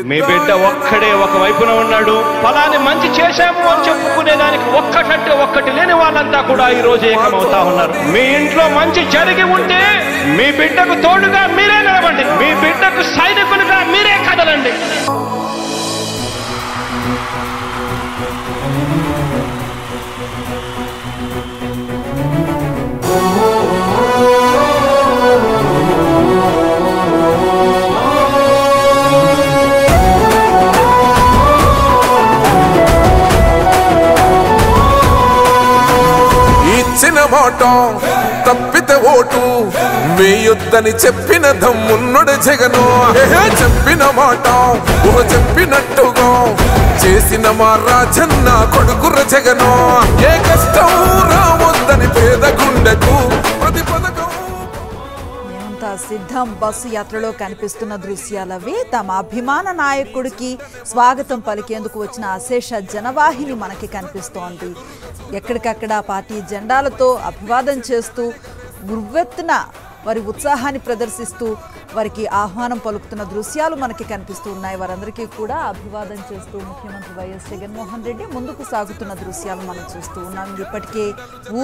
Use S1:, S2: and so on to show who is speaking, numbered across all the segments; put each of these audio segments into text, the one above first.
S1: మీ బిడ్డ ఒక్కడే ఒక వైపున ఉన్నాడు. ఫలాని మంచి చేశాము అని చెప్పుకునే దానికి ఒక్కటంటే ఒక్కటి లేని వాళ్ళంతా కూడా ఈ రోజు ఏకమవుతా ఉన్నారు. మీ ఇంట్లో మంచి జరిగి ఉంటే మీ బిడ్డకు తోడుగా మీరే నిలబండి, మీ బిడ్డకు సైనికులుగా మీరే కదలండి.
S2: తప్పితే ఓటు వేయొద్దని చెప్పిన దమ్మున్నడు జగను. చెప్పిన మాట చెప్పినట్టుగా చేసిన మా రాజన్న కొడుకుర జగను. ఏ కష్టం రావద్దని పేద గుండెకు ప్రతి పథకం.
S3: సిద్ధం బస్సు యాత్రలో కనిపిస్తున్న దృశ్యాలవి తమ అభిమాన నాయకుడికి స్వాగతం పలికేందుకు వచ్చిన అశేష జనవాహిని మనకి కనిపిస్తోంది. ఎక్కడికక్కడ పార్టీ జెండాలతో అభివాదం చేస్తూ గుర్వెత్తున వారి ఉత్సాహాన్ని ప్రదర్శిస్తూ వారికి ఆహ్వానం పలుకుతున్న దృశ్యాలు మనకి కనిపిస్తూ ఉన్నాయి. వారందరికీ కూడా అభివాదం చేస్తూ ముఖ్యమంత్రి వైఎస్ జగన్మోహన్ రెడ్డి ముందుకు సాగుతున్న దృశ్యాలు మనం చూస్తూ ఉన్నాం. ఇప్పటికే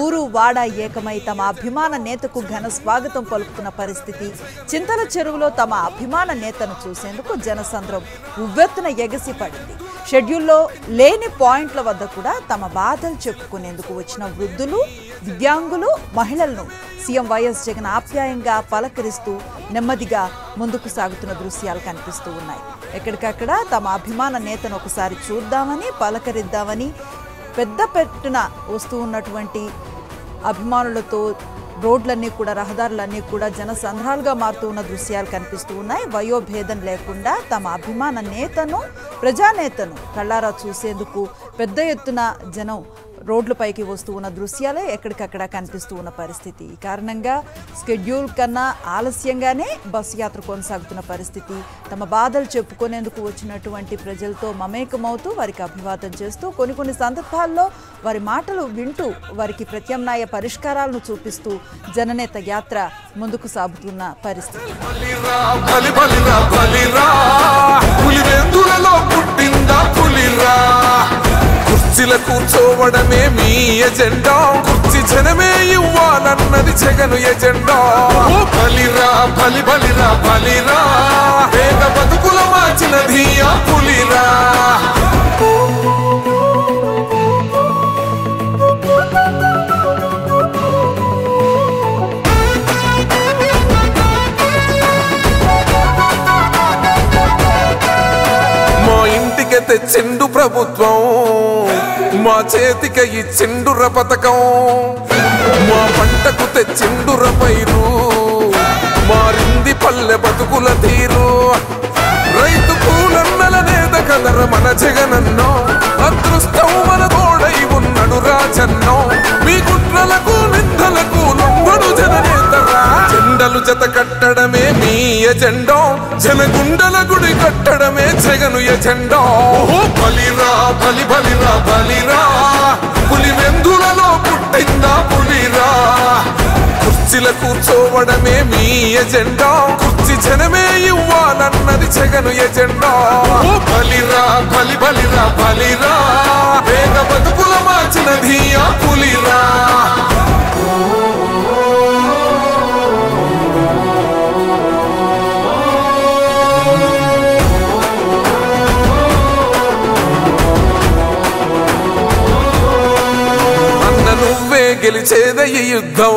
S3: ఊరు వాడ ఏకమై తమ అభిమాన నేతకు ఘన స్వాగతం పలుకుతున్న పరిస్థితి. చింతల చెరువులో తమ అభిమాన నేతను చూసేందుకు జనసంద్రం ఉవ్వెత్తున ఎగసి పడింది. షెడ్యూల్లో లేని పాయింట్ల వద్ద కూడా తమ బాధలు చెప్పుకునేందుకు వచ్చిన వృద్ధులు, దివ్యాంగులు, మహిళలను సీఎం వైఎస్ జగన్ ఆప్యాయంగా పలకరిస్తూ నెమ్మదిగా ముందుకు సాగుతున్న దృశ్యాలు కనిపిస్తూ ఉన్నాయి. ఎక్కడికక్కడ తమ అభిమాన నేతను ఒకసారి చూద్దామని, పలకరిద్దామని పెద్ద పెట్టున వస్తూ ఉన్నటువంటి అభిమానులతో రోడ్లన్నీ కూడా, రహదారులన్నీ కూడా జనసంద్రాలుగా మారుతూ ఉన్న దృశ్యాలు కనిపిస్తూ ఉన్నాయి. వయోభేదం లేకుండా తమ అభిమాన నేతను, ప్రజానేతను కళ్ళారా చూసేందుకు పెద్ద ఎత్తున జనం రోడ్లపైకి వస్తూ ఉన్న దృశ్యాలే ఎక్కడికక్కడ కనిపిస్తూ ఉన్న పరిస్థితి. ఈ కారణంగా షెడ్యూల్ కన్నా ఆలస్యంగానే బస్సు యాత్ర కొనసాగుతున్న పరిస్థితి. తమ బాధలు చెప్పుకునేందుకు వచ్చినటువంటి ప్రజలతో మమేకమవుతూ వారికి అభివాదం చేస్తూ కొన్ని సందర్భాల్లో వారి మాటలు వింటూ వారికి ప్రత్యామ్నాయ పరిష్కారాలను చూపిస్తూ జననేత యాత్ర ముందుకు సాగుతున్న పరిస్థితి.
S2: కుర్చీల కూర్చోవడమే మీ ఎజెండా, కుర్చీ జనమే ఇవ్వాలన్నది జగను ఎజెండా. బలిరా బలి బలిరా బలిరా, పేద బతుకుల మార్చినది ఆ పులిరా. తెచ్చిండు ప్రభుత్వం, మా చేతికి ఇచ్చిండుర పథకం. మా పంటకు తెచ్చిండుర పైరు, మారింది పల్లె బతుకుల తీరు. రైతు కూలన్నల నేత కదర మన జగనన్నో, అదృష్టం మన తోడై ఉన్నడు రాజన్నో. మీ కుట్రలకు నిందలకు లొంగడు జననేతరా. జెండలు జత కట్టడమే మీ ఎజెండా, జనగుండల గుడి కట్టడమే జగను ఎజెండా. బలిరా బలి బలిరా బలిరా, పులి వెందులలో పుట్టిందా పులిరా. కుర్చీల కూర్చోవడమే మీ ఎజెండా, కుర్చీ జనమే ఇవ్వాలన్నది జగను ఎజెండా. బలిరా బలి బలిరా బలిరా, పేద బతుకుల మార్చినది ఆ పులిరా. గెలిచేద ఈ యుద్ధం,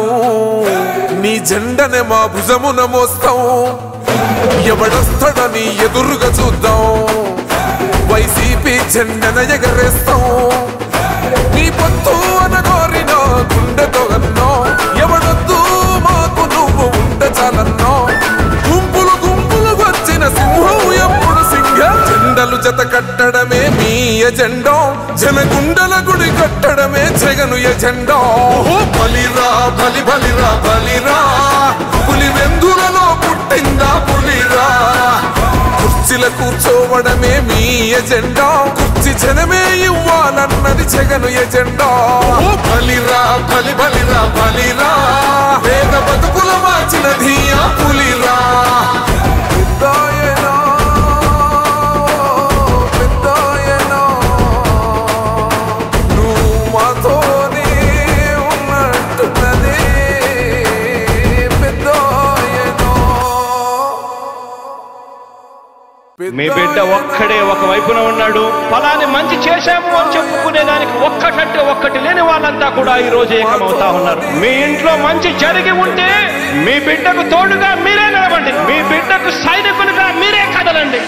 S2: నీ జెండనే మా భుజమున మోస్తాం. ఎవడొస్తాడని ఎదురుగా చూద్దాం, వైసీపీ జెండన ఎగరేస్తాం. నీ పొత్తు అనగోరిన గుండెతో అన్నో, ఎవడొద్దు మాకు నువ్వు ఉంటే చాలన్నో. గుంపులు గుంపులు వచ్చిన సింహం ఎప్పుడు సింహ. జెండలు జత కట్టడమే మీ ఎజెండా, జనగుండల గుడి కట్టడమే జగను ఎజెండా. బలిరా బలి బలిరా బలిరా, పులి వెందులలో పుట్టిందా పులిరా. కుర్చీల కూర్చోవడమే మీ ఎజెండా, కుర్చీ జనమే ఇవ్వాలన్నది జగను ఎజెండా. బలిరా బలి బలిరా బలిరా, పేద బతుకుల మార్చినది ఆ పులిరా.
S1: మీ బిడ్డ ఒక్కడే ఒక వైపున ఉన్నాడు. ఫలాన్ని మంచి చేశాము అని చెప్పుకునేదానికి ఒక్కటంటే ఒక్కటి లేని వాళ్ళంతా కూడా ఈ రోజు ఏకమవుతా ఉన్నారు. మీ ఇంట్లో మంచి జరిగి ఉంటే మీ బిడ్డకు తోడుగా మీరే నిలబండి. మీ బిడ్డకు సైనికులుగా మీరే కదలండి.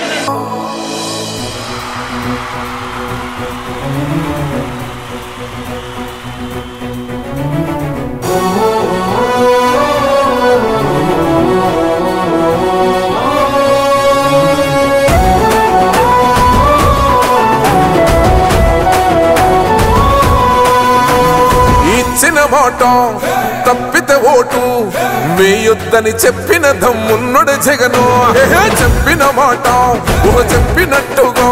S2: ఇచ్చిన మాట తప్పితే ఓటు వేయొద్దని చెప్పిన దమ్మున్నడు జగను. చెప్పిన మాట చెప్పినట్టుగా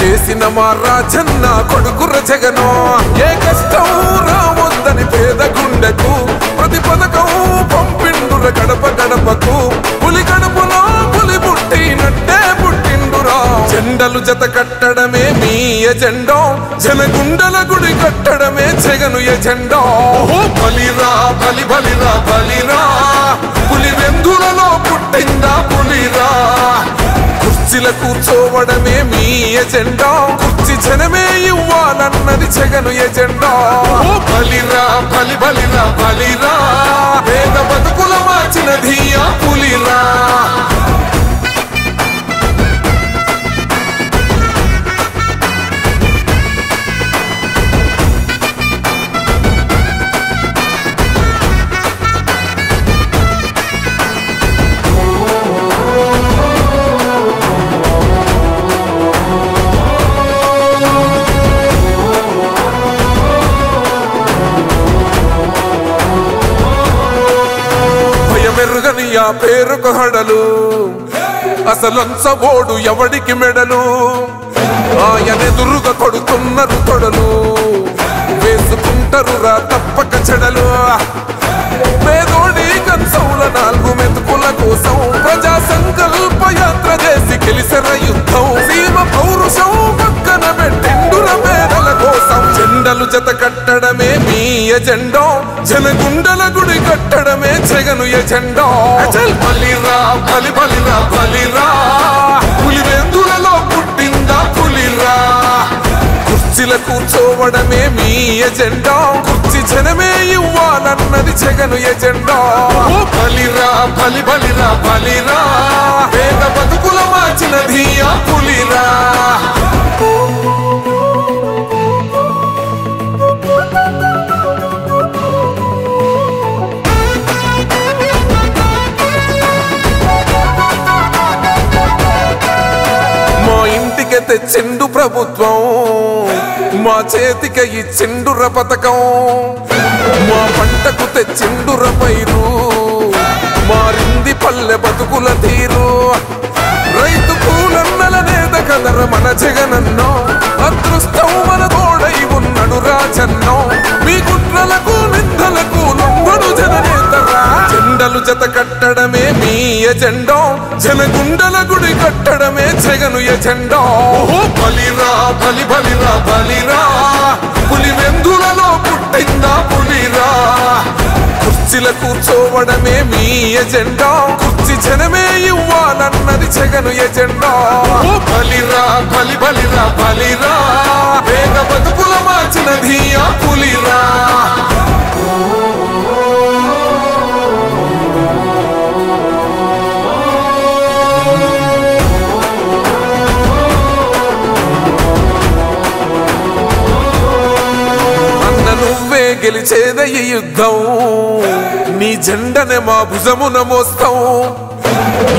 S2: చేసిన మా రాజన్న కొడుకుర జగను. ఏ కష్టం రావద్దని పేద గుండెకు ప్రతి పథకం పంపిండుర గడప గడపకు. పులి గడపలో పులి పుట్టినట్టే పుట్టిండురా. జెండలు జత కట్టడమే మీ ఎజెండా, జనగుండల గుడి కట్టడమే జగను ఎజెండా. బలిరా బలి బలిరా బలిరా, పులి వెందులలో పుట్టిందా పులిరా. కుర్చీల కూర్చోవడమే మీ ఎజెండా, కుర్చీ జనమే ఇవ్వాలన్నది జగను ఎజెండా. బలిరా బలి బలిరా బలిరా, పేద బతుకుల మార్చినది ఆ పులిరా. మెరుగని ఆ పేరుకు హడలు, అసలంచబోడు ఎవడికి మెడలు. ఆయనెదురుగా కొడుతున్నారు తొడలు, వేసుకుంటారు రా తప్పక చెడలు. పేదోడి కంచంల 4 మెతుకుల కోసం ప్రజా సంకల్ప యాత్ర చేసి గెలిసిన యుద్ధం. సీమ పౌరుషం పక్కన పెట్టిండుర పేదల కోసం. జెండలు జత కట్టడమే మీ ఎజెండా, జనగుండల గుడి కట్టడమే జగను ఎజెండా. బలిరా బలి బలిరా బలిరా, పులి వెందులలో పుట్టిందా పులిరా. కుర్చీల కూర్చోవడమే మీ ఎజెండా, కుర్చీ జనమే ఇవ్వాలన్నది జగను ఎజెండా. బలిరా బలి బలిరా బలిరా, పేద బతుకుల మార్చినది ఆ పులిరా. తెచ్చిండు ప్రభుత్వం, మా చేతికి ఇచ్చిండుర పథకం. మా పంటకు తెచ్చిండుర పైరు, మారింది పల్లె బతుకుల తీరు. రైతు కూలన్నల నేత కదర మన జగనన్నో, అదృష్టం మన తోడై ఉన్నడు రాజన్నో. మీ కుట్రలకు నిందలకు లొంగడు జననేతరా. జెండలు జత కట్టడమే మీ ఎజెండా, జనగుండల గుడి కట్టడమే జగను ఎజెండా. బలిరా బలి బలిరా బలిరా, పులి వెందులలో పుట్టిందా పులిరా. కుర్చీల కూర్చోవడమే మీ ఎజెండా, కుర్చీ జనమే ఇవ్వాలన్నది జగను ఎజెండా. బలిరా బలి బలిరా బలిరా, పేద బతుకుల మార్చినది ఆ పులిరా. గెలిచేద ఈ యుద్ధం, నీ జెండనే మా భుజమున మోస్తాం.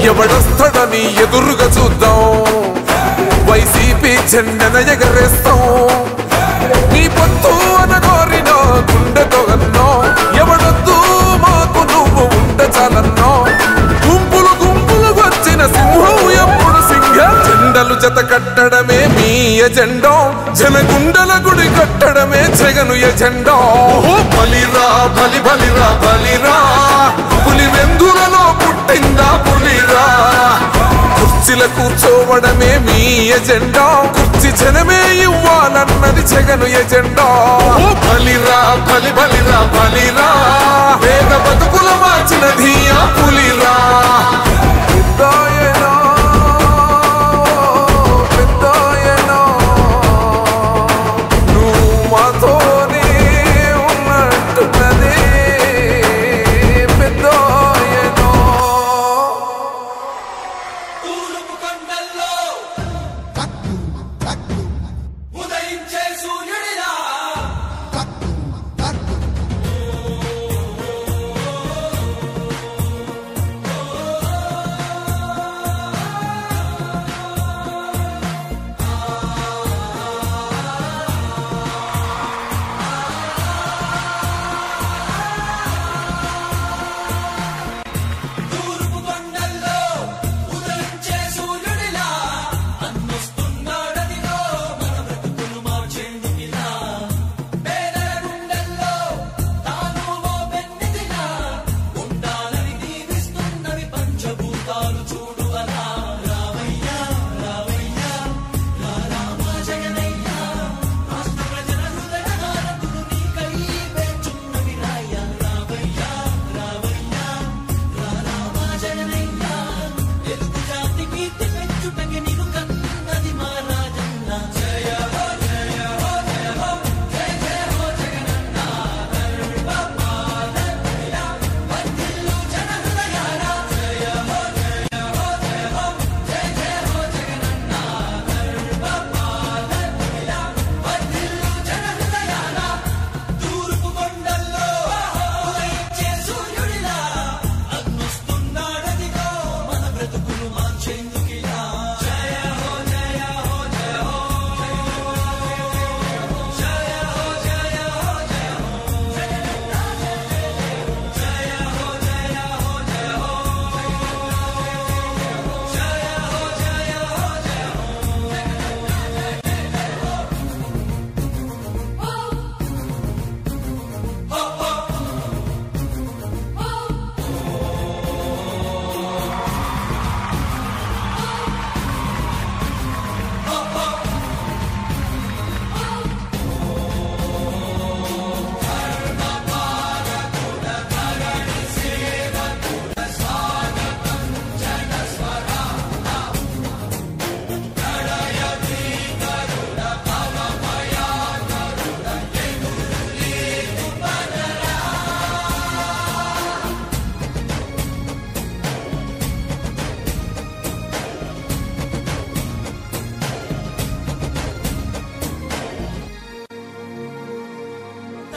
S2: ఎవడొస్తాడని ఎదురుగా చూద్దాం, వైసీపీ జెండన ఎగరేస్తాం. నీ పొత్తు అనగోరిన గుండెతో అన్నో, ఎవడొద్దు మాకు నువ్వు ఉంట చాలన్నో. గుంపులు గుంపులు వచ్చిన సింహం ఎప్పుడు సింహ. జెండలు జత కట్టడమే మీ ఎజెండా, జనగుండల గుడి కట్టడమే జగను ఎజెండా. బలిరా బలి బలిరా బలిరా, పులి వెందులలో పుట్టిందా పులిరా. కుర్చీల కూర్చోవడమే మీ ఎజెండా, కుర్చీ జనమే ఇవ్వాలన్నది జగను ఎజెండా. బలిరా బలి బలిరా బలిరా, పేద బతుకుల మార్చినది ఆ పులిరా.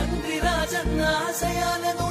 S4: తండ్రి రాజన్న ఆశయాలను